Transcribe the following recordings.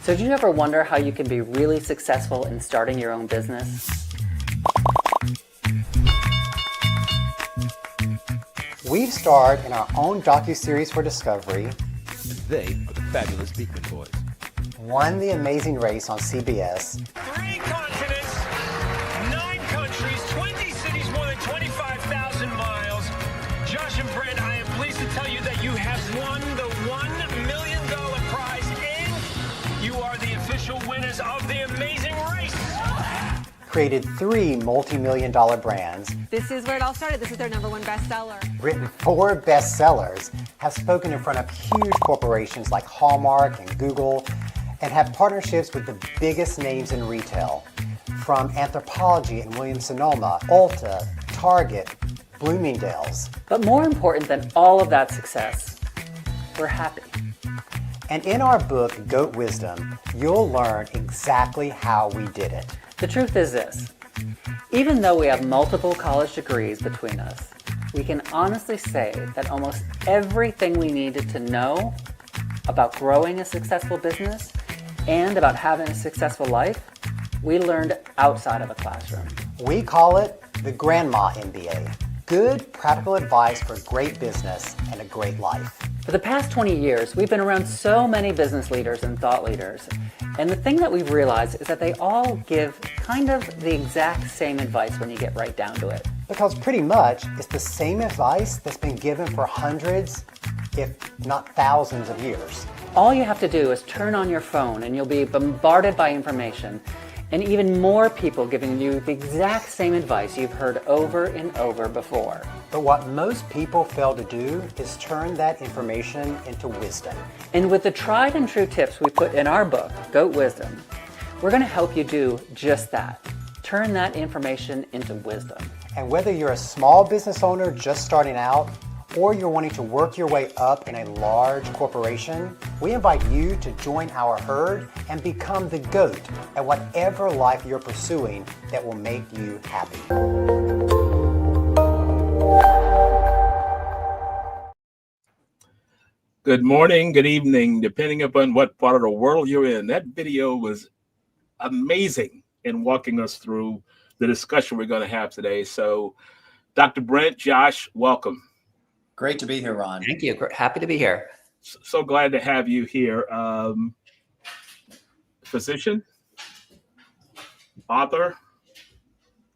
So did you ever wonder how you can be really successful in starting your own business? We've starred in our own docuseries for Discovery. They are the fabulous Beekman boys. Won The Amazing Race on CBS. 3 continents, 9 countries, 20 cities, more than 25,000 miles. Josh and Brent, I am pleased to tell you that you have won the $1 million prize, and you are the official winners of The Amazing Race. Created 3 multi-million-dollar brands. This is where it all started. This is their #1 bestseller. Written 4 bestsellers. Have spoken in front of huge corporations like Hallmark and Google. And have partnerships with the biggest names in retail. From Anthropologie and Williams-Sonoma, Ulta, Target, Bloomingdale's. But more important than all of that success, we're happy. And in our book, Goat Wisdom, you'll learn exactly how we did it. The truth is this, even though we have multiple college degrees between us, we can honestly say that almost everything we needed to know about growing a successful business and about having a successful life, we learned outside of a classroom. We call it the Grandma MBA. Good practical advice for great business and a great life. For the past 20 years, we've been around so many business leaders and thought leaders. And the thing that we've realized is that they all give kind of the exact same advice when you get right down to it. Because pretty much it's the same advice that's been given for hundreds, if not thousands of years. All you have to do is turn on your phone and you'll be bombarded by information and even more people giving you the exact same advice you've heard over and over before. But what most people fail to do is turn that information into wisdom. And with the tried and true tips we put in our book, Goat Wisdom, we're going to help you do just that. Turn that information into wisdom. And whether you're a small business owner just starting out, or you're wanting to work your way up in a large corporation, we invite you to join our herd and become the GOAT at whatever life you're pursuing that will make you happy. Good morning, good evening, depending upon what part of the world you're in. That video was amazing in walking us through the discussion we're going to have today. So, Dr. Brent, Josh, welcome. Great to be here, Ron. Thank you. Happy to be here. So glad to have you here. Physician, author,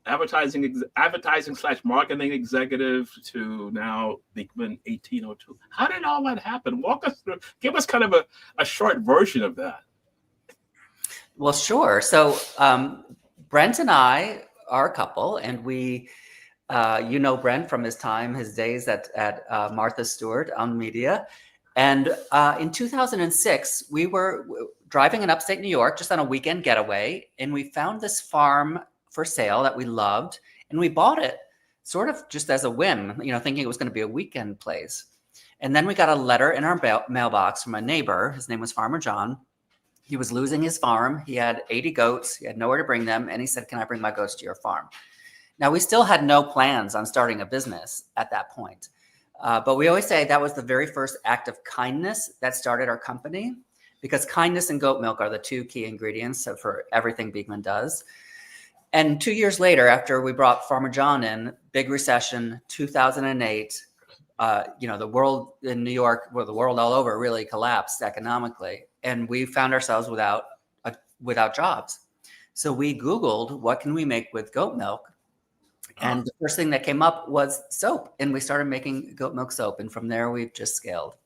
advertising/marketing executive to now Beekman 1802. How did all that happen? Walk us through. Give us kind of a short version of that. Well, sure. So Brent and I are a couple, and we. You know Brent from his days at Martha Stewart Omnimedia. And in 2006, we were driving in upstate New York just on a weekend getaway, and we found this farm for sale that we loved, and we bought it sort of just as a whim, thinking it was going to be a weekend place. And then we got a letter in our mailbox from a neighbor. His name was Farmer John. He was losing his farm. He had 80 goats. He had nowhere to bring them. And he said, "Can I bring my goats to your farm?" Now, we still had no plans on starting a business at that point. But we always say that was the very first act of kindness that started our company, because kindness and goat milk are the 2 key ingredients for everything Beekman does. And 2 years later, after we brought Farmer John in, big recession, 2008, the world in New York, well, the world all over really collapsed economically. And we found ourselves without jobs. So we Googled, what can we make with goat milk? And the first thing that came up was soap, and we started making goat milk soap. And from there, we've just scaled.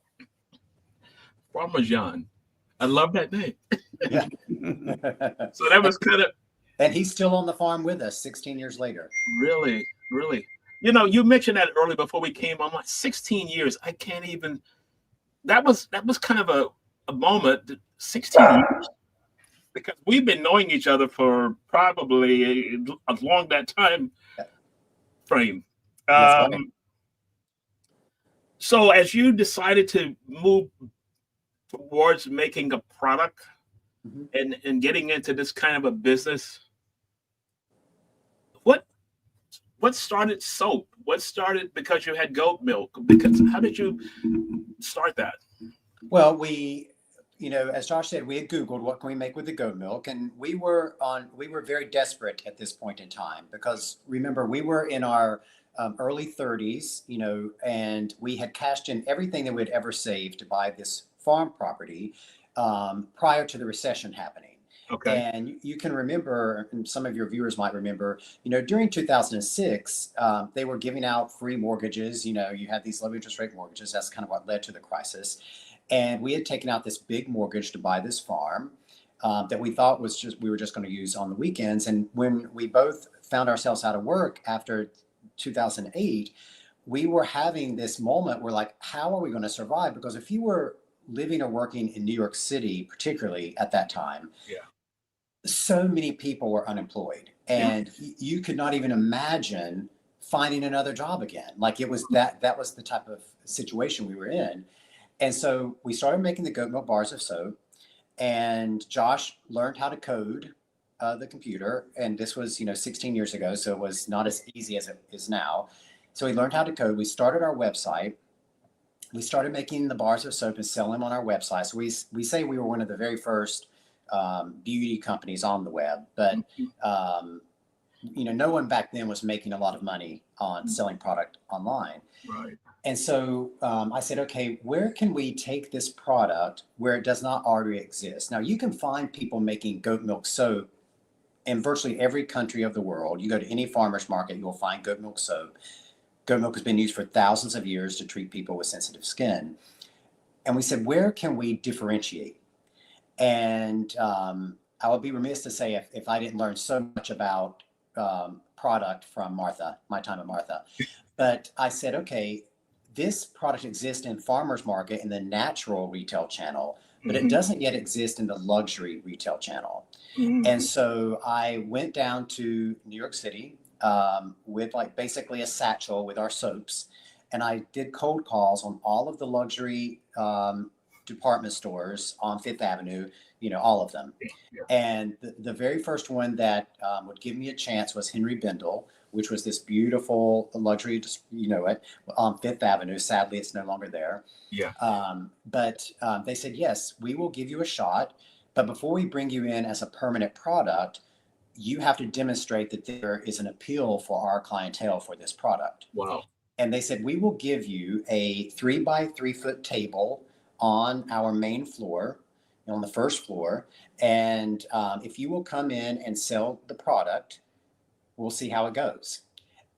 Farmer John. I love that name. Yeah. So that was kind of. And he's still on the farm with us 16 years later. Really, really. You mentioned that earlier before we came on. Like 16 years. I can't even. That was kind of a moment. 16 years. Because we've been knowing each other for probably as long that time frame. So as you decided to move towards making a product and getting into this kind of a business, what started soap? What started because you had goat milk? Because how did you start that? Well, we as Josh said, we had Googled what can we make with the goat milk, and we were very desperate at this point in time because remember we were in our early 30s, and we had cashed in everything that we'd ever saved to buy this farm property prior to the recession happening. Okay. And you can remember, and some of your viewers might remember, during 2006, they were giving out free mortgages. You had these low interest rate mortgages. That's kind of what led to the crisis. And we had taken out this big mortgage to buy this farm that we thought we were just going to use on the weekends. And when we both found ourselves out of work after 2008, we were having this moment where like, how are we going to survive? Because if you were living or working in New York City, particularly at that time, so many people were unemployed, and you could not even imagine finding another job again. Like it was that was the type of situation we were in. And so we started making the goat milk bars of soap, and Josh learned how to code the computer. And this was, 16 years ago. So it was not as easy as it is now. So he learned how to code. We started our website. We started making the bars of soap and selling them on our website. So we say we were one of the very first beauty companies on the web, but no one back then was making a lot of money on selling product online. Right. And so I said, okay, where can we take this product where it does not already exist? Now you can find people making goat milk soap in virtually every country of the world. You go to any farmer's market, you'll find goat milk soap. Goat milk has been used for thousands of years to treat people with sensitive skin. And we said, where can we differentiate? And I would be remiss to say if I didn't learn so much about product from Martha, my time at Martha. But I said, okay, this product exists in farmer's market in the natural retail channel, but it doesn't yet exist in the luxury retail channel. And so I went down to New York City with like basically a satchel with our soaps. And I did cold calls on all of the luxury department stores on Fifth Avenue, all of them. And the very first one that would give me a chance was Henry Bendel, which was this beautiful luxury, on Fifth Avenue. Sadly, it's no longer there. But they said, yes, we will give you a shot. But before we bring you in as a permanent product, you have to demonstrate that there is an appeal for our clientele for this product. Wow. And they said, we will give you a 3 by 3 foot table on our main floor, on the first floor. And if you will come in and sell the product, we'll see how it goes.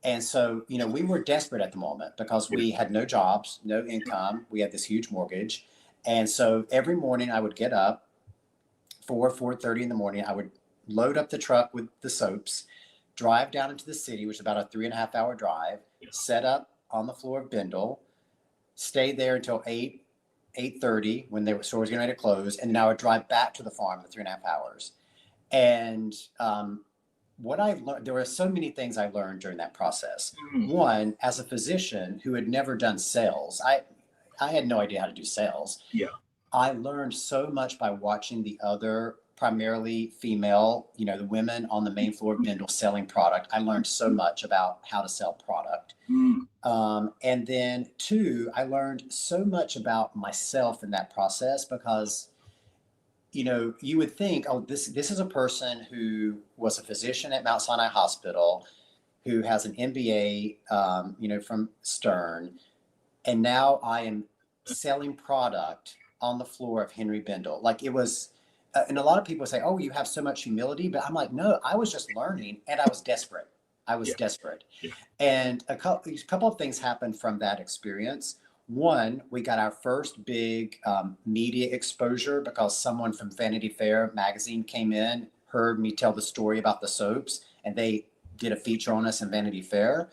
And so, we were desperate at the moment because we had no jobs, no income. We had this huge mortgage. And so every morning I would get up 4:30 in the morning. I would load up the truck with the soaps, drive down into the city, which is about a 3.5 hour drive, set up on the floor of Bendel, stay there until 8:30 when the store was getting ready to close, and then I would drive back to the farm for 3.5 hours. And what I learned, there were so many things I learned during that process. One, as a physician who had never done sales, I had no idea how to do sales. I learned so much by watching the other primarily female, the women on the main floor of Bendel selling product. I learned so much about how to sell product. And then 2, I learned so much about myself in that process because, you would think, oh, this is a person who was a physician at Mount Sinai Hospital, who has an MBA, from Stern. And now I am selling product on the floor of Henry Bendel. Like it was, and a lot of people say, oh, you have so much humility, but I'm like, no, I was just learning and I was desperate. Desperate. And a couple of things happened from that experience. One, we got our first big media exposure because someone from Vanity Fair magazine came in, heard me tell the story about the soaps, and they did a feature on us in Vanity Fair.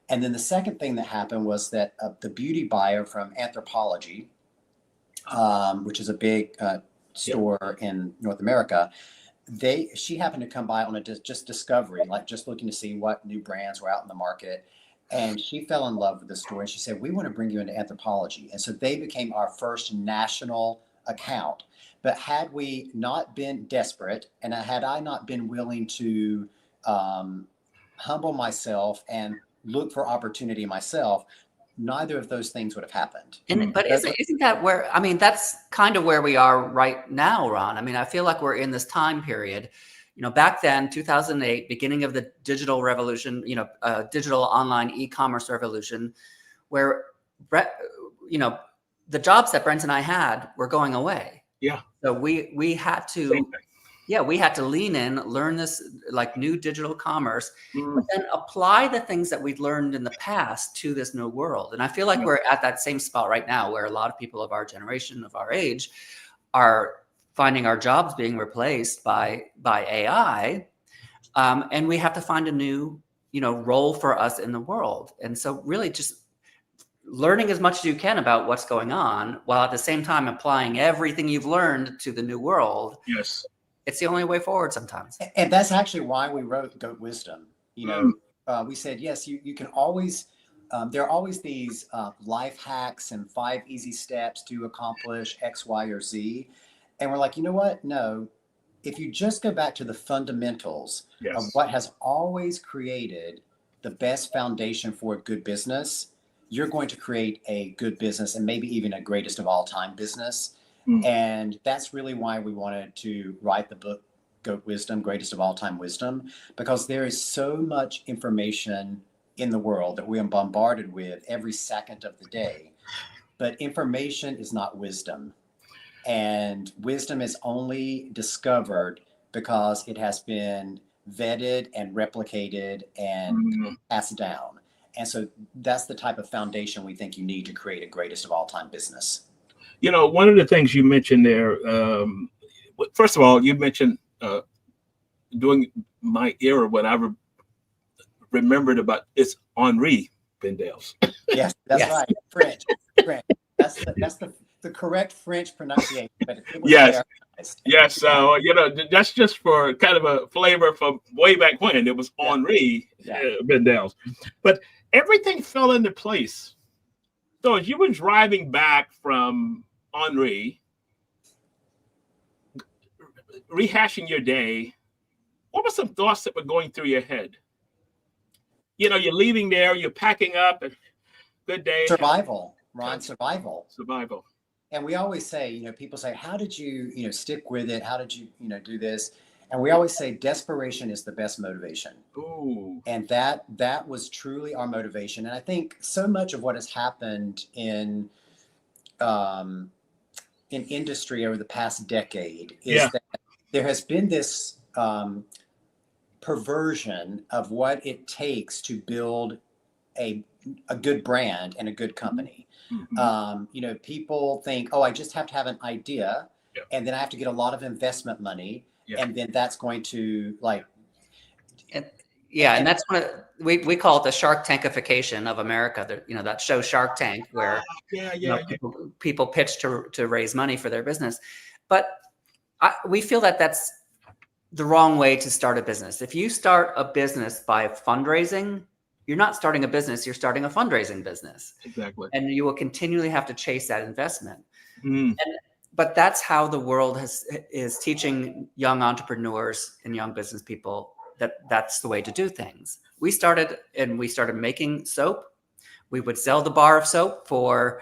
And then the second thing that happened was that the beauty buyer from Anthropology, which is a big store in North America, she happened to come by on a just discovery, like just looking to see what new brands were out in the market. And she fell in love with the store and she said, we want to bring you into Anthropology. And so they became our first national account. But had we not been desperate, and had I not been willing to humble myself and look for opportunity myself, neither of those things would have happened. But isn't that where, I mean, that's kind of where we are right now, Ron. I mean, I feel like we're in this time period, back then, 2008, beginning of the digital revolution, digital online e-commerce revolution, where, the jobs that Brent and I had were going away. Yeah. So we had to, we had to lean in, learn this like new digital commerce, but then apply the things that we'd learned in the past to this new world. And I feel like we're at that same spot right now, where a lot of people of our generation, of our age, are finding our jobs being replaced by AI, and we have to find a new, role for us in the world. And so, really, just learning as much as you can about what's going on, while at the same time applying everything you've learned to the new world. Yes. It's the only way forward sometimes. And that's actually why we wrote Goat Wisdom. We said, yes, you can always, there are always these life hacks and 5 easy steps to accomplish X, Y, or Z. And we're like, you know what? No, if you just go back to the fundamentals of what has always created the best foundation for a good business, you're going to create a good business, and maybe even a greatest of all time business. And that's really why we wanted to write the book, Goat Wisdom, Greatest of All Time Wisdom, because there is so much information in the world that we are bombarded with every second of the day. But information is not wisdom. And wisdom is only discovered because it has been vetted and replicated and passed down. And so that's the type of foundation we think you need to create a greatest of all time business. One of the things you mentioned there, first of all, you mentioned during my era when I remembered about it's Henri Bendels. Yes, that's right. French. That's the correct French pronunciation. But it was yes. So that's just for kind of a flavor from way back when it was Henri Bendels, but everything fell into place. So as you were driving back from Henri, rehashing your day, what were some thoughts that were going through your head? You're leaving there, you're packing up, and good day. Survival, Ron, survival. And we always say, people say, how did you, stick with it? How did you, do this? And we always say desperation is the best motivation. Ooh. And that was truly our motivation. And I think so much of what has happened in industry over the past decade is that there has been this perversion of what it takes to build a good brand and a good company. People think, I just have to have an idea, and then I have to get a lot of investment money, and then that's going to and that's one of we call it the Shark Tankification of America. That show Shark Tank, where people pitch to raise money for their business, but we feel that that's the wrong way to start a business. If you start a business by fundraising, you're not starting a business, you're starting a fundraising business. Exactly. And you will continually have to chase that investment. But that's how the world is teaching young entrepreneurs and young business people that's the way to do things. We started making soap. We would sell the bar of soap for,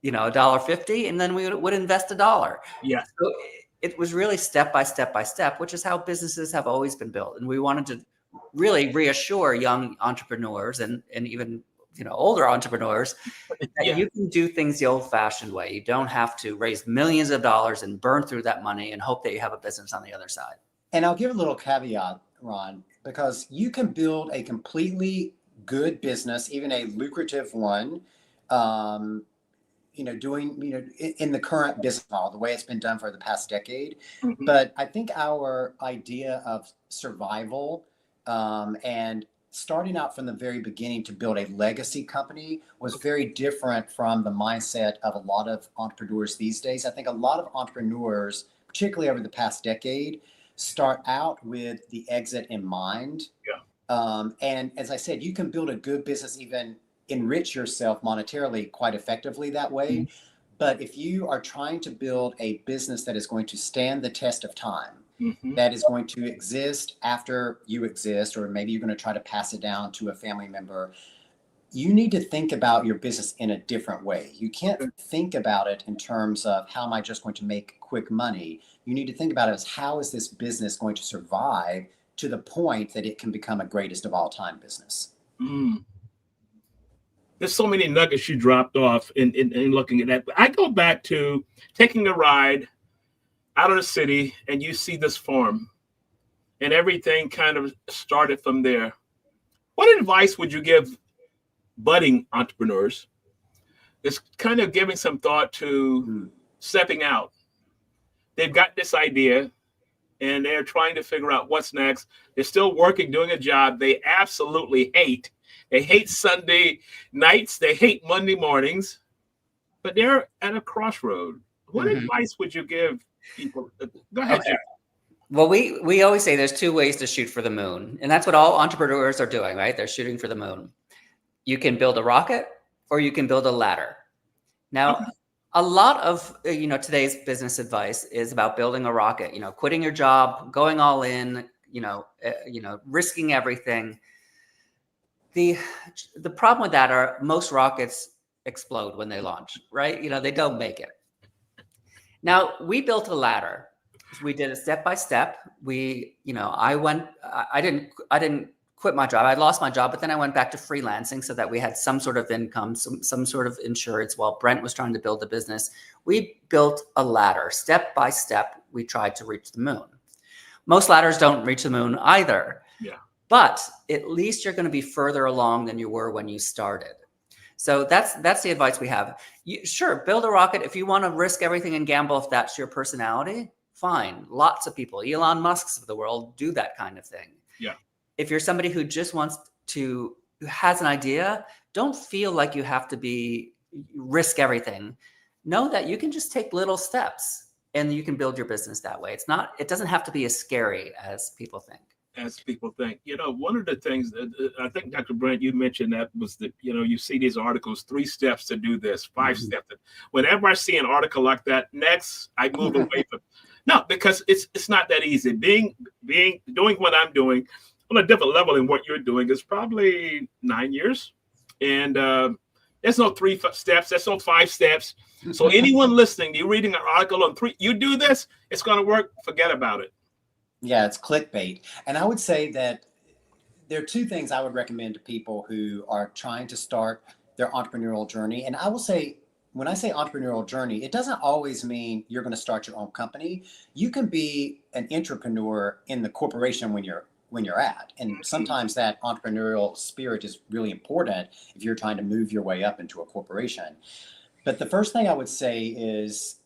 $1.50, and then we would invest $1. Yeah. So it was really step by step, which is how businesses have always been built. And we wanted to really reassure young entrepreneurs and even older entrepreneurs that you can do things the old-fashioned way. You don't have to raise millions of dollars and burn through that money and hope that you have a business on the other side. And I'll give a little caveat, Ron, because you can build a completely good business, even a lucrative one, doing, in the current business model, the way it's been done for the past decade. But I think our idea of survival and starting out from the very beginning to build a legacy company was very different from the mindset of a lot of entrepreneurs these days. I think a lot of entrepreneurs, particularly over the past decade, start out with the exit in mind. And as I said, you can build a good business, even enrich yourself monetarily quite effectively that way. But if you are trying to build a business that is going to stand the test of time, that is going to exist after you exist, or maybe you're going to try to pass it down to a family member, you need to think about your business in a different way. You can't think about it in terms of how am I just going to make quick money. You need to think about it as how is this business going to survive to the point that it can become a greatest of all time business. Mm. There's so many nuggets you dropped off in looking at that. But I go back to taking a ride out of the city and you see this farm and everything kind of started from there. What advice would you give budding entrepreneurs? It's kind of giving some thought to stepping out. They've got this idea and they're trying to figure out what's next. They're still working, doing a job they absolutely hate. They hate Sunday nights. They hate Monday mornings, but they're at a crossroad. What advice would you give people? Go ahead, Jeff. Well, we always say there's two ways to shoot for the moon, and that's what all entrepreneurs are doing, right? They're shooting for the moon. You can build a rocket or you can build a ladder. Now, a lot of today's business advice is about building a rocket, quitting your job, going all in, risking everything. The problem with that are most rockets explode when they launch, right? They don't make it. Now, we built a ladder. We did it step by step. I didn't quit my job. I lost my job, but then I went back to freelancing so that we had some sort of income, some sort of insurance while Brent was trying to build a business. We built a ladder. Step by step, we tried to reach the moon. Most ladders don't reach the moon either. Yeah. But at least you're going to be further along than you were when you started. So that's the advice we have. Sure, build a rocket. If you want to risk everything and gamble, if that's your personality, fine. Lots of people, Elon Musk's of the world, do that kind of thing. Yeah. If you're somebody who just who has an idea, don't feel like you have to risk everything. Know that you can just take little steps and you can build your business that way. It doesn't have to be as scary as people think. As people think, one of the things that I think, Dr. Brent, you mentioned that was that, you see these articles, 3 steps to do this, 5 steps. Whenever I see an article like that, next I move away from. No, because it's not that easy. Doing what I'm doing on a different level than what you're doing is probably 9 years. And there's no 3 steps. There's no 5 steps. So anyone listening, you're reading an article on 3, you do this, it's going to work. Forget about it. Yeah, it's clickbait. And I would say that there are 2 things I would recommend to people who are trying to start their entrepreneurial journey. And I will say, when I say entrepreneurial journey, it doesn't always mean you're going to start your own company. You can be an entrepreneur in the corporation when you're at. And sometimes that entrepreneurial spirit is really important if you're trying to move your way up into a corporation. But the first thing I would say is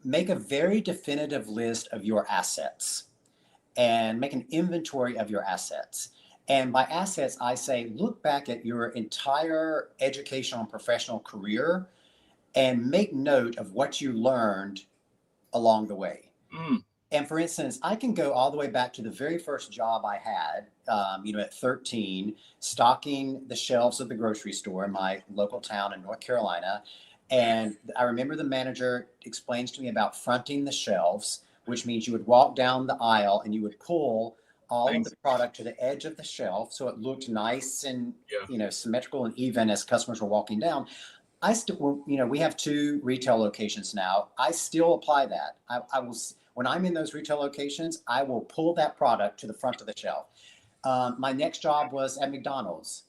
make a very definitive list of your assets and make an inventory of your assets. And by assets, I say, look back at your entire educational and professional career and make note of what you learned along the way. And for instance, I can go all the way back to the very first job I had, at 13, stocking the shelves of the grocery store in my local town in North Carolina. And I remember the manager explains to me about fronting the shelves, which means you would walk down the aisle and you would pull all of the product to the edge of the shelf so it looked nice and symmetrical and even as customers were walking down. I still, we have 2 retail locations now. I still apply that. I will, when I'm in those retail locations, I will pull that product to the front of the shelf. My next job was at McDonald's,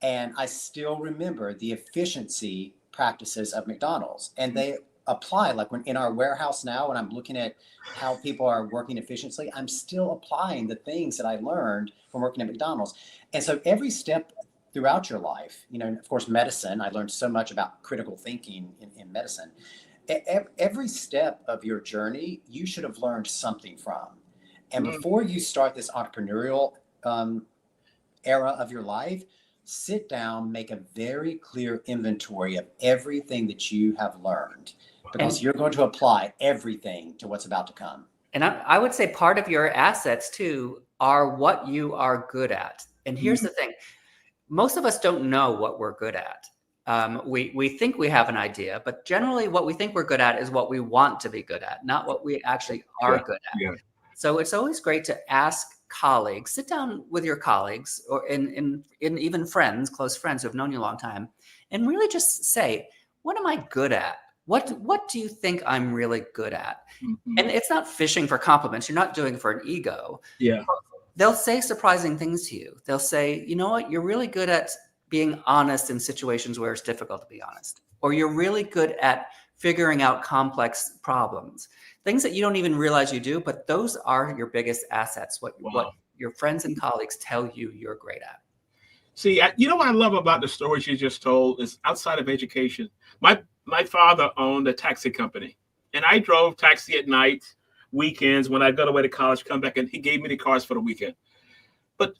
and I still remember the efficiency practices of McDonald's, and they apply. Like when in our warehouse now, when I'm looking at how people are working efficiently, I'm still applying the things that I learned from working at McDonald's. And so every step throughout your life, of course, medicine, I learned so much about critical thinking in medicine. Every step of your journey, you should have learned something from. And before you start this entrepreneurial era of your life, sit down, make a very clear inventory of everything that you have learned, because you're going to apply everything to what's about to come. And I would say part of your assets too are what you are good at. And here's the thing. Most of us don't know what we're good at. We think we have an idea, but generally what we think we're good at is what we want to be good at, not what we actually are good at. Yeah. So it's always great to ask colleagues, sit down with your colleagues or in even friends, close friends who have known you a long time, and really just say, what am I good at? What do you think I'm really good at? Mhm. And it's not fishing for compliments. You're not doing it for an ego. Yeah. They'll say surprising things to you. They'll say, you know what, you're really good at being honest in situations where it's difficult to be honest. Or you're really good at figuring out complex problems. Things that you don't even realize you do, but those are your biggest assets, what your friends and colleagues tell you you're great at. See, you know what I love about the stories you just told is outside of education. My father owned a taxi company, and I drove taxi at night, weekends when I go away to college, come back, and he gave me the cars for the weekend. But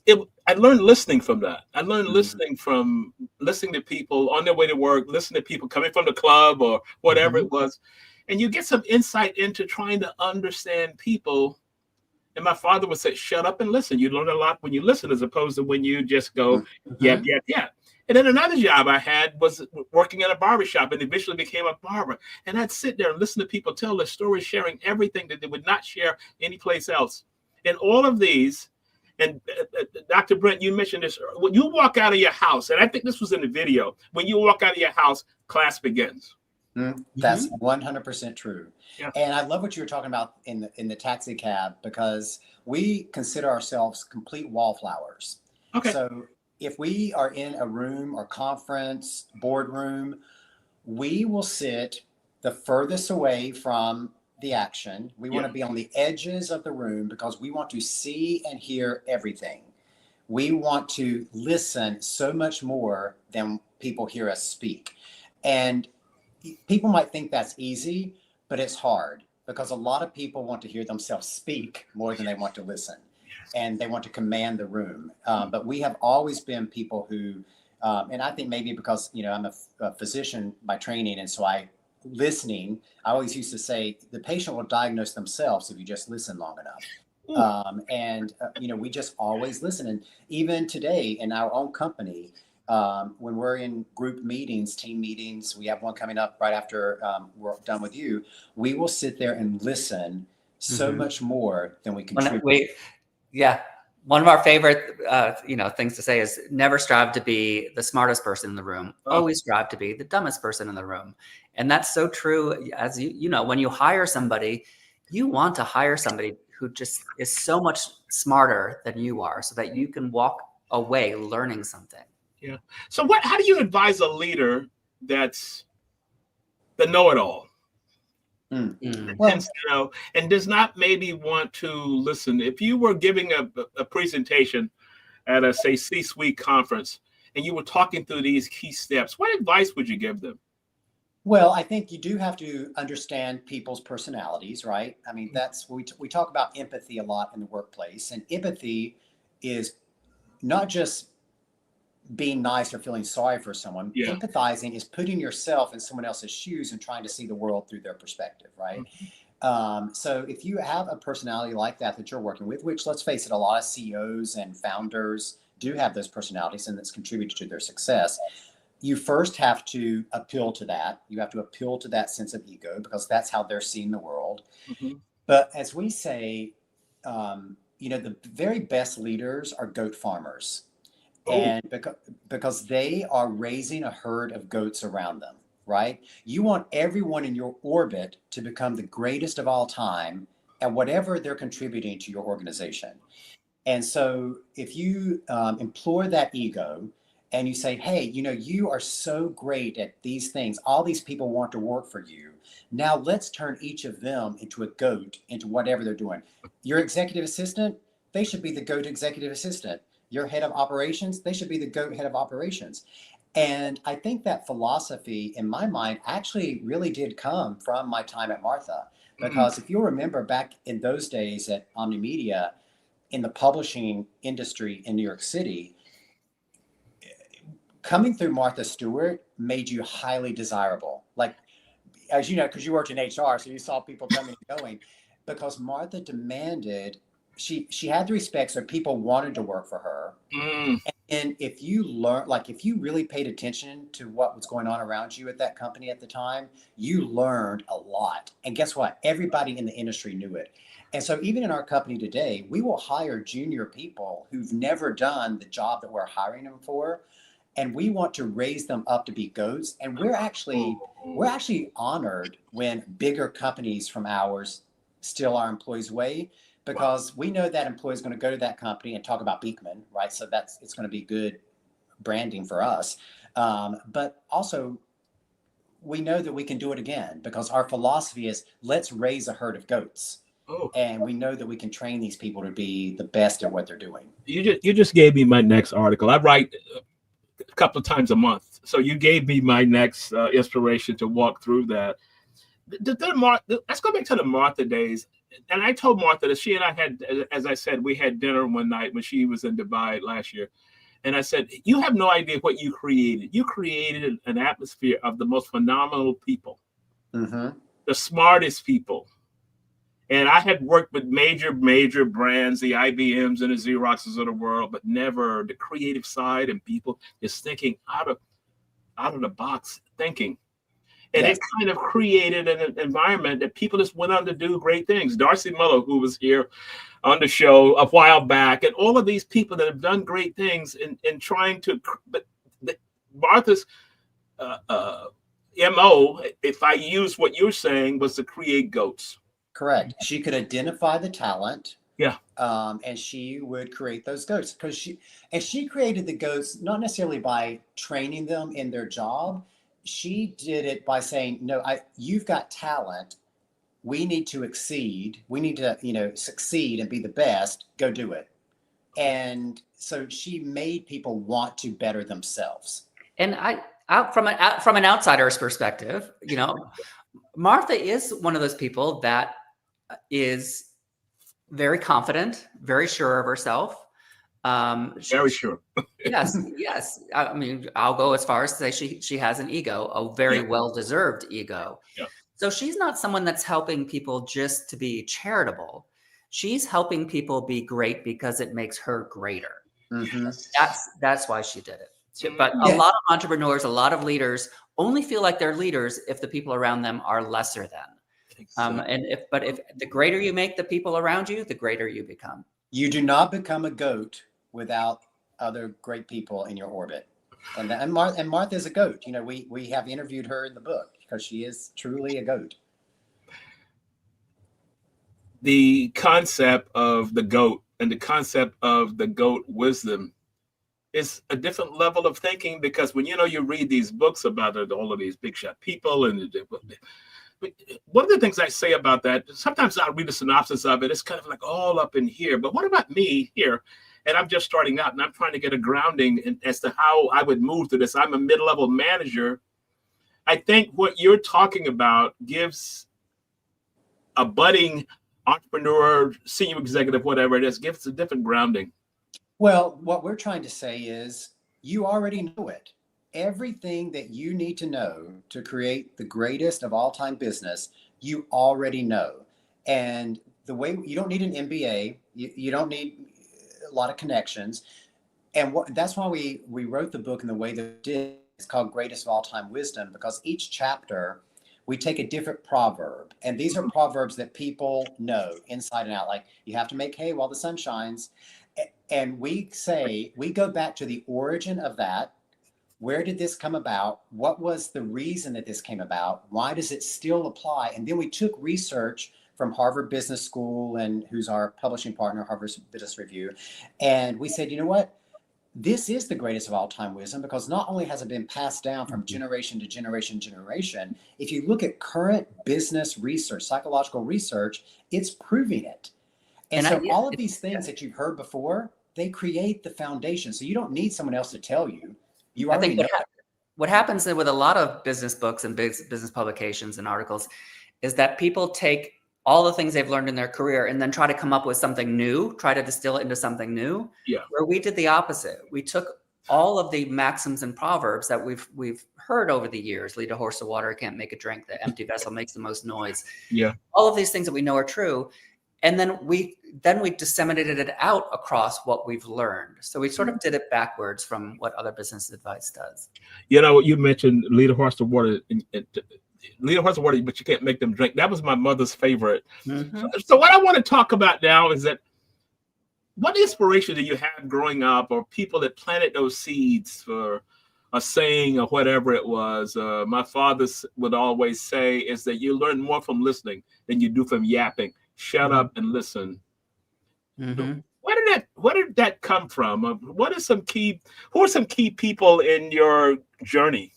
I learned listening from that. I learned listening to people on their way to work, listening to people coming from the club or whatever it was, and you get some insight into trying to understand people. And my father would say, shut up and listen. You learn a lot when you listen as opposed to when you just go, yep. And then another job I had was working at a barbershop and eventually became a barber. And I'd sit there and listen to people tell their stories, sharing everything that they would not share anyplace else. And all of these, and Dr. Brent, you mentioned this, when you walk out of your house, and I think this was in the video, when you walk out of your house, class begins. That's 100% true. Yeah. And I love what you were talking about in the taxi cab, because we consider ourselves complete wallflowers. Okay. So if we are in a room or conference, boardroom, we will sit the furthest away from the action. We want to be on the edges of the room because we want to see and hear everything. We want to listen so much more than people hear us speak. And people might think that's easy, but it's hard because a lot of people want to hear themselves speak more than they want to listen, and they want to command the room. But we have always been people who, and I think maybe because, I'm a physician by training, and so I always used to say the patient will diagnose themselves if you just listen long enough. We just always listen. And even today in our own company, when we're in group meetings, team meetings, we have one coming up right after we're done with you, we will sit there and listen so much more than we contribute. One of our favorite, things to say is never strive to be the smartest person in the room. Always strive to be the dumbest person in the room. And that's so true. As when you hire somebody, you want to hire somebody who just is so much smarter than you are so that you can walk away learning something. Yeah. So how do you advise a leader that's the know-it-all? Tends to know and does not maybe want to listen. If you were giving a presentation at a, say, C-suite conference, and you were talking through these key steps, what advice would you give them? Well, I think you do have to understand people's personalities, right? I mean, that's we talk about empathy a lot in the workplace, and empathy is not just being nice or feeling sorry for someone. Empathizing is putting yourself in someone else's shoes and trying to see the world through their perspective, right? So if you have a personality like that you're working with, which, let's face it, a lot of CEOs and founders do have those personalities, and that's contributed to their success. You first have to appeal to that. You have to appeal to that sense of ego because that's how they're seeing the world. But as we say, the very best leaders are goat farmers. And because they are raising a herd of goats around them, right? You want everyone in your orbit to become the greatest of all time at whatever they're contributing to your organization. And so if you implore that ego and you say, hey, you are so great at these things, all these people want to work for you. Now let's turn each of them into a goat into whatever they're doing. Your executive assistant, they should be the goat executive assistant. Your head of operations, they should be the GOAT head of operations. And I think that philosophy, in my mind, actually really did come from my time at Martha. Because if you'll remember back in those days at Omnimedia, in the publishing industry in New York City, coming through Martha Stewart made you highly desirable. Like, as you know, because you worked in HR, so you saw people coming and going. Because Martha demanded, she had the respect, so people wanted to work for her. And if you if you really paid attention to what was going on around you at that company at the time, you learned a lot. And guess what? Everybody in the industry knew it. And so even in our company today, we will hire junior people who've never done the job that we're hiring them for. And we want to raise them up to be goats. And we're actually honored when bigger companies from ours steal our employees' way, because we know that employee is going to go to that company and talk about Beekman, right? So it's going to be good branding for us. But also, we know that we can do it again, because our philosophy is, let's raise a herd of goats. And we know that we can train these people to be the best at what they're doing. You just gave me my next article. I write a couple of times a month, so you gave me my next inspiration to walk through that. Let's go back to the Martha days. And I told Martha that she and I had, as I said, we had dinner one night when she was in Dubai last year. And I said, you have no idea what you created. You created an atmosphere of the most phenomenal people, the smartest people. And I had worked with major brands, the IBMs and the Xeroxes of the world, but never the creative side and people just thinking out of the box thinking. And it kind of created an environment that people just went on to do great things. Darcy Muller, who was here on the show a while back, and all of these people that have done great things in trying to, but Martha's MO, if I use what you're saying, was to create goats. Correct. She could identify the talent. Yeah. And she would create those goats, because she created the goats not necessarily by training them in their job. She did it by saying, no, you've got talent. We need to exceed. We need to, succeed and be the best. Go do it. And so she made people want to better themselves. And from an outsider's perspective, Martha is one of those people that is very confident, very sure of herself. Very sure. Yes. I mean, I'll go as far as to say she has an ego, a very well-deserved ego. Yeah. So she's not someone that's helping people just to be charitable. She's helping people be great because it makes her greater. Mm-hmm. That's why she did it. But a lot of entrepreneurs, a lot of leaders only feel like they're leaders if the people around them are lesser than. If the greater you make the people around you, the greater you become. You do not become a goat without other great people in your orbit. And Martha is a goat. We have interviewed her in the book because she is truly a goat. The concept of the goat and the concept of the goat wisdom is a different level of thinking, because when you read these books about all of these big shot people, and one of the things I say about that, sometimes I'll read a synopsis of it, it's kind of like all up in here, but what about me here? And I'm just starting out and I'm trying to get a grounding as to how I would move through this. I'm a mid-level manager. I think what you're talking about gives a budding entrepreneur, senior executive, whatever it is, gives a different grounding. Well, what we're trying to say is you already know it. Everything that you need to know to create the greatest of all time business, you already know. And the way you don't need an MBA, you don't need a lot of connections. And that's why we wrote the book in the way that we did. It's called Greatest of All Time Wisdom, because each chapter we take a different proverb. And these are proverbs that people know inside and out. Like, you have to make hay while the sun shines. And we go back to the origin of that. Where did this come about? What was the reason that this came about? Why does it still apply? And then we took research from Harvard Business School, and who's our publishing partner, Harvard Business Review. And we said, you know what? This is the greatest of all time wisdom, because not only has it been passed down from generation to generation, if you look at current business research, psychological research, it's proving it. And so all of these things that you've heard before, they create the foundation. So you don't need someone else to tell you. You already know. What happens with a lot of business books and business publications and articles is that people take all the things they've learned in their career and then try to come up with something new, try to distill it into something new. Yeah. Where we did the opposite. We took all of the maxims and proverbs that we've heard over the years: lead a horse to water, can't make a drink, the empty vessel makes the most noise. Yeah. All of these things that we know are true. And then we disseminated it out across what we've learned. So we sort of did it backwards from what other business advice does. You mentioned lead a horse to water. lead a horse to water, but you can't make them drink. That was my mother's favorite. Mhm. So what I want to talk about now is that what inspiration do you have growing up, or people that planted those seeds for a saying or whatever it was? My father would always say is that you learn more from listening than you do from yapping. Shut up and listen. Mhm. Where did that come from? Who are some key people in your journey?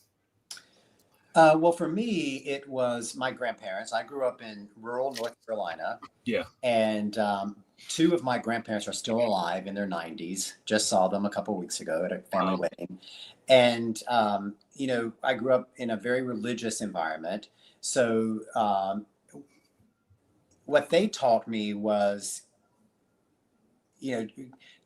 Well, for me, it was my grandparents. I grew up in rural North Carolina. Yeah. And two of my grandparents are still alive in their 90s. Just saw them a couple of weeks ago at a family wedding. And, I grew up in a very religious environment. So what they taught me was,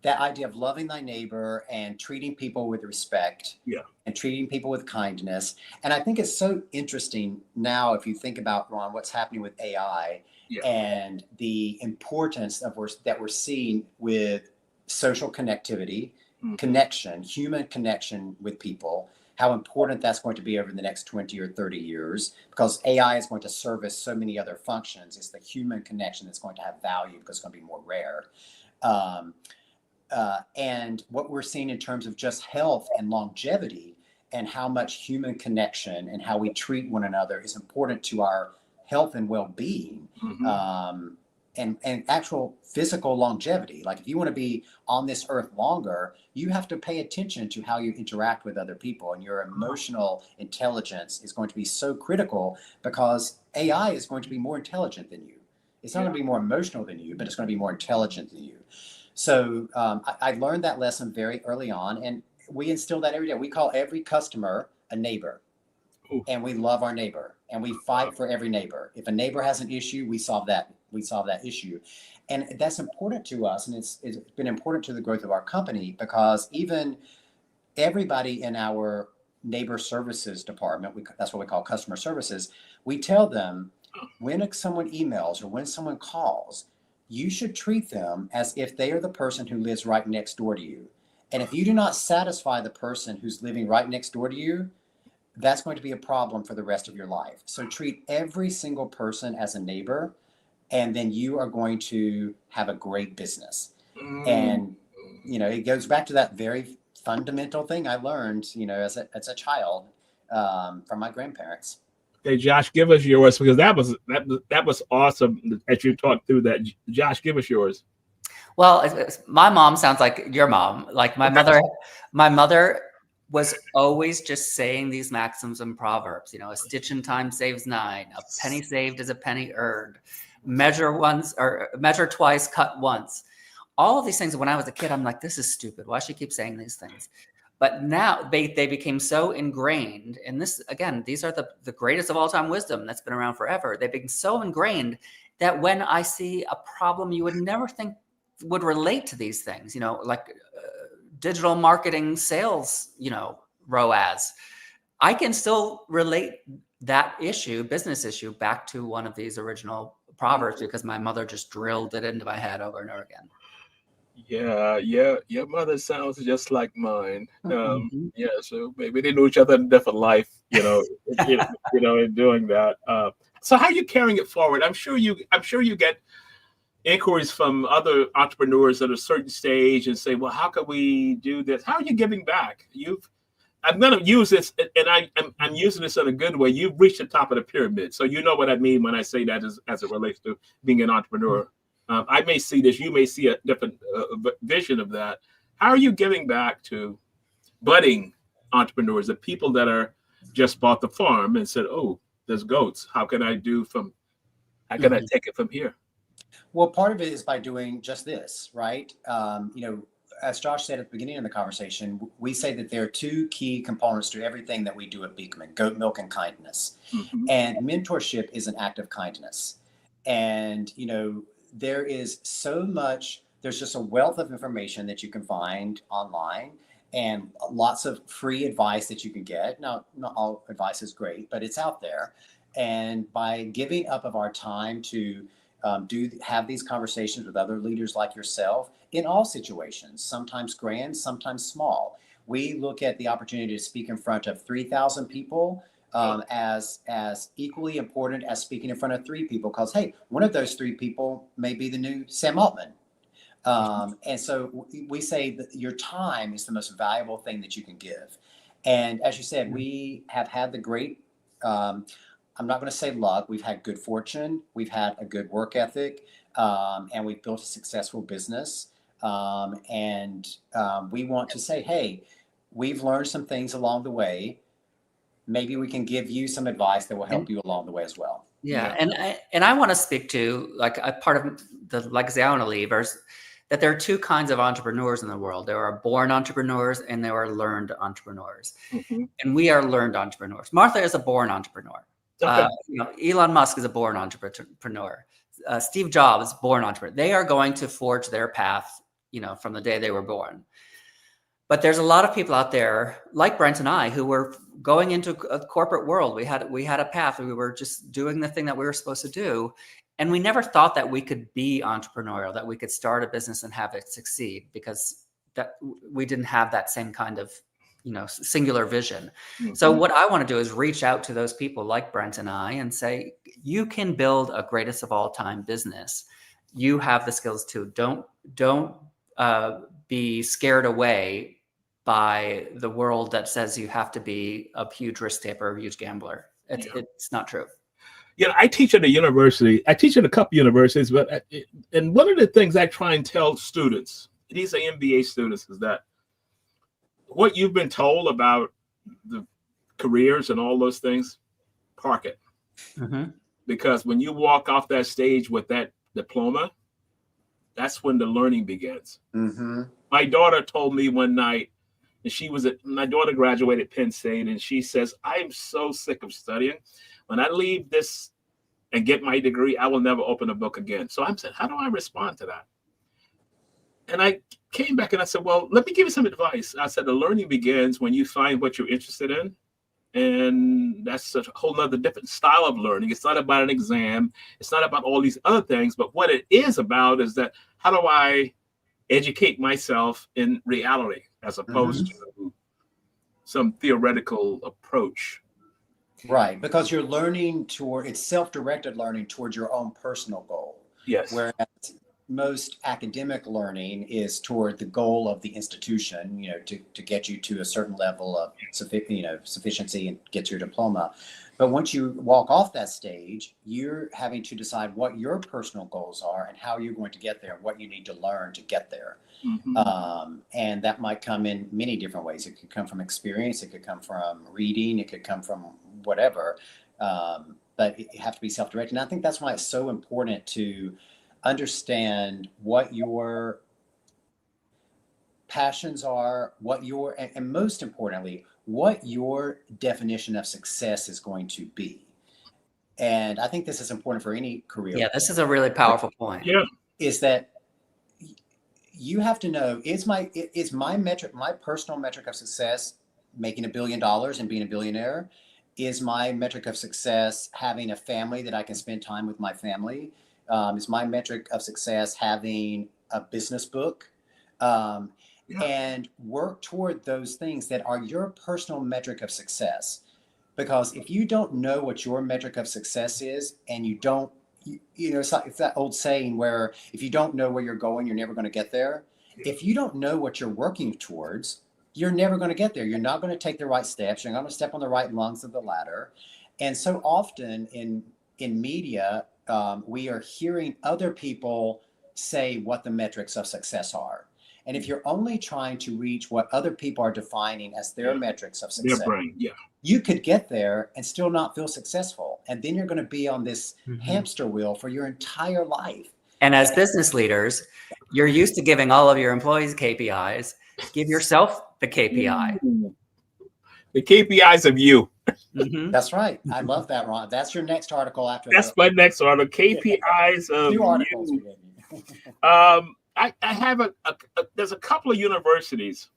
that idea of loving thy neighbor and treating people with respect. Yeah. And treating people with kindness. And I think it's so interesting now, if you think about, Ron, what's happening with AI. Yeah. And the importance that we're seeing with social connectivity, connection, human connection with people, how important that's going to be over the next 20 or 30 years, because AI is going to service so many other functions. It's the human connection that's going to have value because it's going to be more rare. And what we're seeing in terms of just health and longevity and how much human connection and how we treat one another is important to our health and well-being, and actual physical longevity. Like if you want to be on this earth longer, you have to pay attention to how you interact with other people, and your emotional intelligence is going to be so critical, because AI is going to be more intelligent than you. It's not going to be more emotional than you, but it's going to be more intelligent than you. So I learned that lesson very early on, and we instill that every day. We call every customer a neighbor. And we love our neighbor, and we fight for every neighbor. If a neighbor has an issue, we solve that issue. And that's important to us. And it's been important to the growth of our company, because even everybody in our neighbor services department, that's what we call customer services, we tell them when someone emails or when someone calls, you should treat them as if they are the person who lives right next door to you. And if you do not satisfy the person who's living right next door to you, that's going to be a problem for the rest of your life. So treat every single person as a neighbor, and then you are going to have a great business. And, it goes back to that very fundamental thing I learned, as a child, from my grandparents. Hey, Josh, give us yours, because that was awesome as you talked through that. Josh, give us yours. Well, my mom sounds like your mom. Like my mother was always just saying these maxims and proverbs. A stitch in time saves 9. A penny saved is a penny earned. Measure once, or measure twice, cut once. All of these things. When I was a kid, I'm like, this is stupid. Why does she keep saying these things? But now they became so ingrained. And this, again, these are the greatest of all time wisdom that's been around forever. They've been so ingrained that when I see a problem you would never think would relate to these things, like digital marketing sales, ROAS, I can still relate that business issue, back to one of these original proverbs, because my mother just drilled it into my head over and over again. Yeah, your mother sounds just like mine. Yeah, so maybe they knew each other in a different life, in doing that. So how are you carrying it forward? I'm sure you get inquiries from other entrepreneurs at a certain stage and say, well, how can we do this? How are you giving back? I'm going to use this, and I'm using this in a good way. You've reached the top of the pyramid. So you know what I mean when I say that as it relates to being an entrepreneur. I may see this, you may see a different vision of that. How are you giving back to budding entrepreneurs, the people that are just bought the farm and said, oh, there's goats. How can I take it from here? Well, part of it is by doing just this, right? As Josh said at the beginning of the conversation, we say that there are two key components to everything that we do at Beekman: goat milk and kindness. And mentorship is an act of kindness. And, there is so much, there's just a wealth of information that you can find online, and lots of free advice that you can get. Now, not all advice is great, but it's out there. And by giving up of our time to have these conversations with other leaders like yourself in all situations, sometimes grand, sometimes small. We look at the opportunity to speak in front of 3,000 people, as equally important as speaking in front of 3 people, because hey, one of those 3 people may be the new Sam Altman. And so we say that your time is the most valuable thing that you can give. And as you said, we have had the great, I'm not going to say luck, we've had good fortune, we've had a good work ethic, and we've built a successful business. And we want to say, hey, we've learned some things along the way. Maybe we can give you some advice that will help you along the way as well. Yeah. And I want to speak to, like, a part of the legacy I want to leave is that there are 2 kinds of entrepreneurs in the world. There are born entrepreneurs and there are learned entrepreneurs. And we are learned entrepreneurs. Martha is a born entrepreneur. Okay. Elon Musk is a born entrepreneur. Steve Jobs, born entrepreneur. They are going to forge their path, from the day they were born. But there's a lot of people out there, like Brent and I, who were going into a corporate world. We had a path. We were just doing the thing that we were supposed to do. And we never thought that we could be entrepreneurial, that we could start a business and have it succeed, because that we didn't have that same kind of, singular vision. So what I want to do is reach out to those people like Brent and I and say, you can build a greatest of all time business. You have the skills to. Don't be scared away by the world that says you have to be a huge risk taker, a huge gambler. It's not true. I teach at a university. I teach at a couple universities, and one of the things I try and tell students, these are MBA students, is that what you've been told about the careers and all those things, park it. Because when you walk off that stage with that diploma, that's when the learning begins. My daughter told me one night, and my daughter graduated Penn State, and she says, I am so sick of studying. When I leave this and get my degree, I will never open a book again. So I said, how do I respond to that? And I came back and I said, well, let me give you some advice. I said, the learning begins when you find what you're interested in. And that's a whole nother different style of learning. It's not about an exam. It's not about all these other things. But what it is about is that, how do I educate myself in reality as opposed to some theoretical approach? Right, because you're learning it's self-directed learning towards your own personal goal. Yes. Whereas most academic learning is toward the goal of the institution, to get you to a certain level of sufficiency and get your diploma. But once you walk off that stage, you're having to decide what your personal goals are and how you're going to get there, what you need to learn to get there. And that might come in many different ways. It could come from experience. It could come from reading. It could come from whatever. But it have to be self-directed. And I think that's why it's so important to understand what your passions are, and most importantly, what your definition of success is going to be. And I think this is important for any career. Yeah, this is a really powerful point. Yeah. Is that you have to know, is my metric, my personal metric of success, making $1 billion and being a billionaire? Is my metric of success having a family that I can spend time with my family? Is my metric of success having a business book? And work toward those things that are your personal metric of success. Because if you don't know what your metric of success is, and you don't, it's that old saying where if you don't know where you're going, you're never going to get there. If you don't know what you're working towards, you're never going to get there. You're not going to take the right steps. You're not going to step on the right rungs of the ladder. And so often in media, we are hearing other people say what the metrics of success are. And if you're only trying to reach what other people are defining as their metrics of success, you could get there and still not feel successful. And then you're going to be on this hamster wheel for your entire life. And as business leaders, you're used to giving all of your employees KPIs. Give yourself the KPI. The KPIs of you. That's right. I love that, Ron. That's your next article after That's my next article. KPIs of two articles. you. I have there's a couple of universities.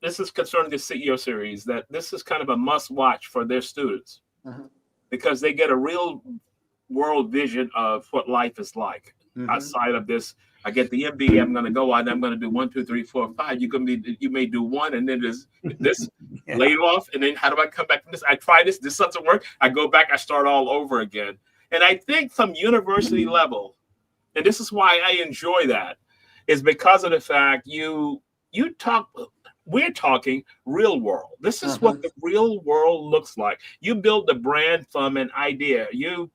This is concerning the CEO series, that this is kind of a must watch for their students because they get a real world vision of what life is like outside of this. I get the MBA, I'm going to go out and I'm going to do 1, 2, 3, 4, 5. You may do one, and then there's this. lay it off, and then how do I come back from this? I try this doesn't work. I go back, I start all over again. And I think from university level, and this is why I enjoy that, is because of the fact we're talking real world. This is what the real world looks like. You build the brand from an idea. You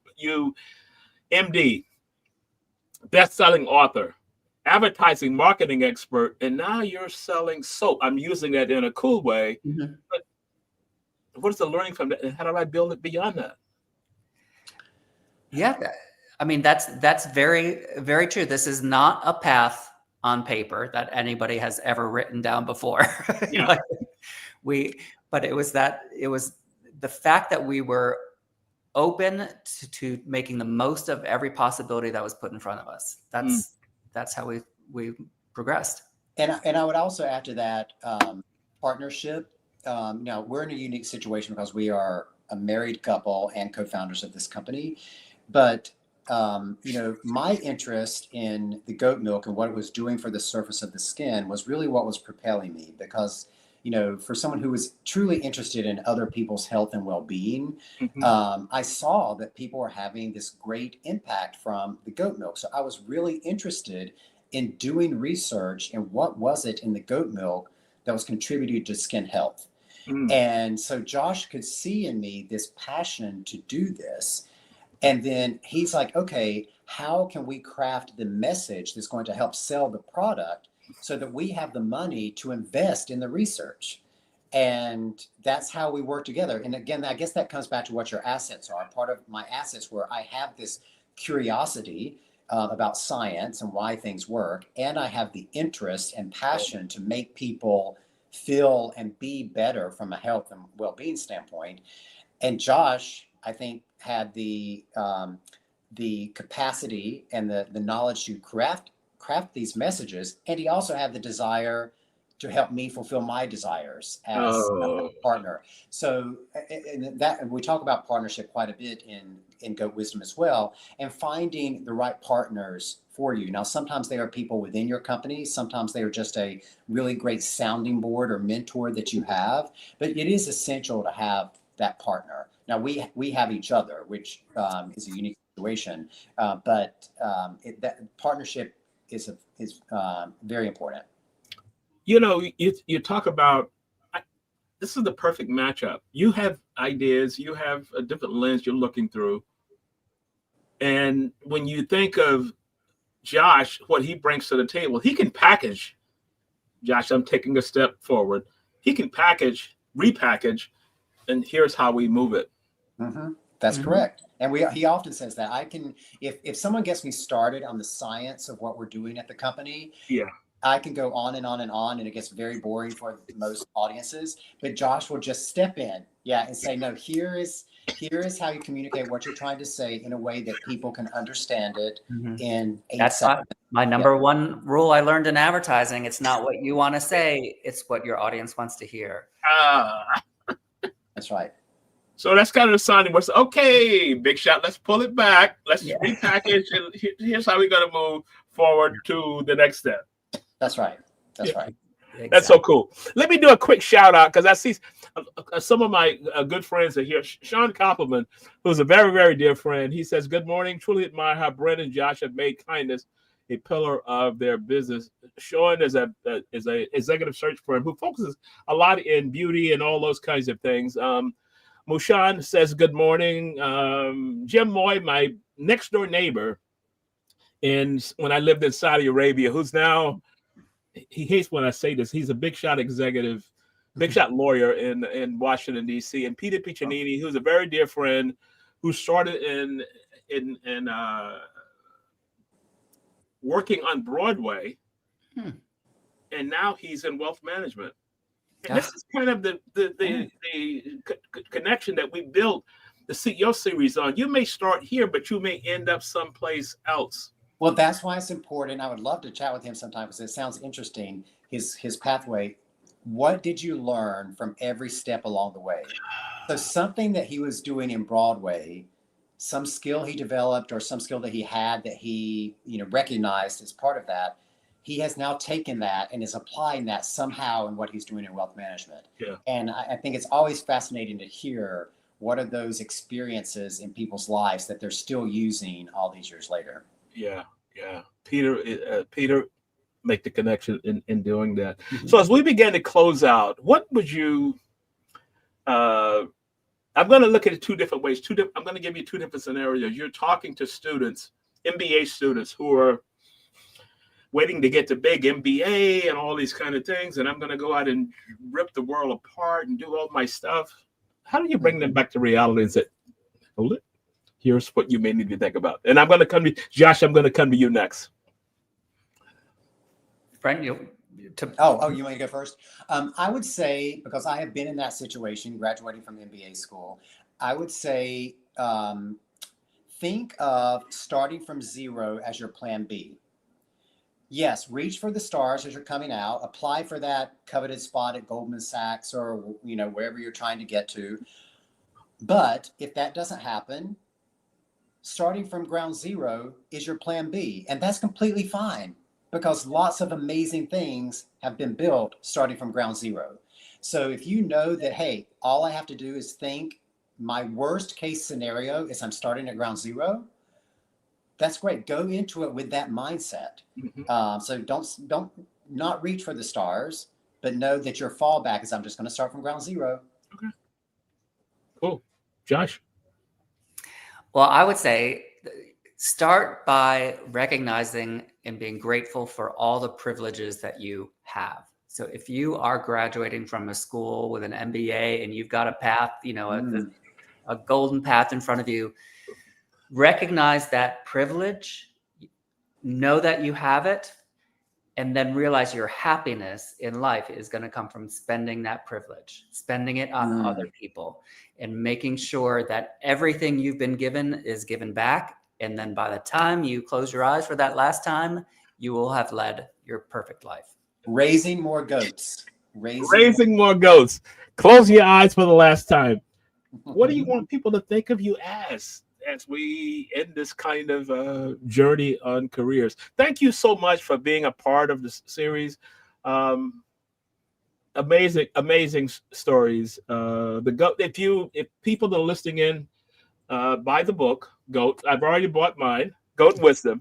MD, best-selling author, advertising marketing expert, and now you're selling soap. I'm using that in a cool way. But what is the learning from that? And how do I build it beyond that? Yeah, I mean, that's very, very true. This is not a path on paper that anybody has ever written down before. Yeah. But it was the fact that we were open to making the most of every possibility that was put in front of us. That's how we progressed. And I would also add to that partnership. Now we're in a unique situation because we are a married couple and co-founders of this company. But my interest in the goat milk and what it was doing for the surface of the skin was really what was propelling me, because for someone who was truly interested in other people's health and well-being, I saw that people were having this great impact from the goat milk. So I was really interested in doing research in what was it in the goat milk that was contributing to skin health. And so Josh could see in me this passion to do this. And then he's like, okay, how can we craft the message that's going to help sell the product so that we have the money to invest in the research? And that's how we work together. And again, I guess that comes back to what your assets are. Part of my assets where I have this curiosity about science and why things work, and I have the interest and passion to make people feel and be better from a health and well-being standpoint. And Josh, I think, had the capacity and the knowledge to craft craft these messages, and he also had the desire to help me fulfill my desires as a partner. So and we talk about partnership quite a bit in Goat Wisdom as well, and finding the right partners for you. Now, sometimes they are people within your company. Sometimes they are just a really great sounding board or mentor that you have, but it is essential to have that partner. Now, we have each other, which is a unique situation, but that partnership is very important. You know, you talk about, this is the perfect matchup. You have ideas, you have a different lens you're looking through. And when you think of Josh, what he brings to the table, he can package. Josh, I'm taking a step forward. He can package, repackage, and here's how we move it. Mm-hmm. That's correct. And he often says that I can, if someone gets me started on the science of what we're doing at the company, I can go on and on and on, and it gets very boring for most audiences. But Josh will just step in, and say, no, here is how you communicate what you're trying to say in a way that people can understand it in 8 seconds. My number one rule I learned in advertising. It's not what you want to say, it's what your audience wants to hear. That's right. So that's kind of the sign. Was okay, big shot. Let's pull it back. Let's repackage, and here's how we're going to move forward to the next step. That's right. That's right. Exactly. That's so cool. Let me do a quick shout out, because I see some of my good friends are here. Sean Koppelman, who's a very, very dear friend. He says, "Good morning. Truly admire how Brent and Josh have made kindness a pillar of their business." Sean is a executive search firm who focuses a lot in beauty and all those kinds of things. Mushan says, "Good morning." Jim Moy, my next door neighbor, when I lived in Saudi Arabia, who's now, he hates when I say this, he's a big shot executive, big shot lawyer in Washington, D.C. And Peter Piccinini, who's a very dear friend, who started in working on Broadway, and now he's in wealth management. And this is kind of the connection that we built the CEO series on. You may start here, but you may end up someplace else. Well, that's why it's important. I would love to chat with him sometime, because it sounds interesting, his pathway. What did you learn from every step along the way? So something that he was doing in Broadway, some skill he developed or some skill that he had that he recognized as part of that, he has now taken that and is applying that somehow in what he's doing in wealth management. Yeah. And I think it's always fascinating to hear what are those experiences in people's lives that they're still using all these years later. Yeah. Peter make the connection in doing that. So as we begin to close out, what would you, I'm going to look at it two different ways. I'm going to give you two different scenarios. You're talking to students, MBA students who are waiting to get the big MBA and all these kind of things. And I'm going to go out and rip the world apart and do all my stuff. How do you bring them back to reality and say, hold it, here's what you may need to think about. And I'm going to come to Josh, I'm going to come to you next. Brent, you want me to go first? I would say, because I have been in that situation, graduating from MBA school, I would say think of starting from zero as your plan B. Yes, reach for the stars as you're coming out. Apply for that coveted spot at Goldman Sachs or wherever you're trying to get to. But if that doesn't happen, starting from ground zero is your plan B, and that's completely fine. Because lots of amazing things have been built starting from ground zero. So if you know that, hey, all I have to do is think my worst case scenario is I'm starting at ground zero, that's great. Go into it with that mindset. So don't not reach for the stars, but know that your fallback is I'm just going to start from ground zero. Okay. Cool. Josh? Well, I would say start by recognizing and being grateful for all the privileges that you have. So if you are graduating from a school with an MBA and you've got a path, a golden path in front of you, recognize that privilege, know that you have it, and then realize your happiness in life is going to come from spending that privilege, spending it on other people, and making sure that everything you've been given is given back. And then by the time you close your eyes for that last time, you will have led your perfect life. Raising more goats. Raising more goats. Close your eyes for the last time. What do you want people to think of you as we end this kind of journey on careers? Thank you so much for being a part of this series. Amazing stories. If people are listening in, buy the book, Goat. I've already bought mine, Goat Wisdom.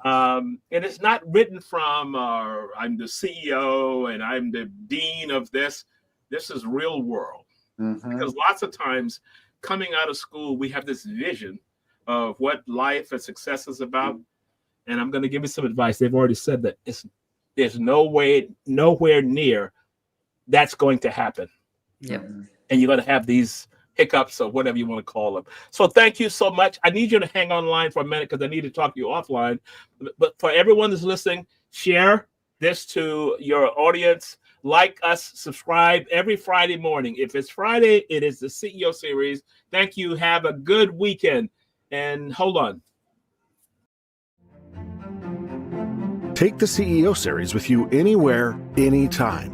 And it's not written from I'm the CEO and I'm the dean of this. This is real world. Because lots of times coming out of school, we have this vision of what life and success is about. And I'm going to give you some advice. They've already said that there's nowhere near that's going to happen. Yeah. And you're going to have these hiccups or whatever you want to call them. So thank you so much. I need you to hang online for a minute because I need to talk to you offline. But for everyone that's listening, share this to your audience. Like us, subscribe every Friday morning. If it's Friday, it is the CEO series. Thank you. Have a good weekend. And hold on. Take the CEO series with you anywhere, anytime.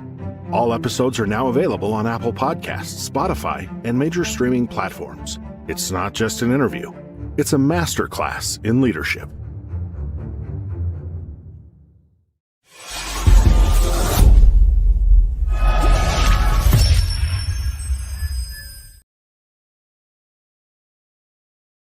All episodes are now available on Apple Podcasts, Spotify, and major streaming platforms. It's not just an interview. It's a masterclass in leadership.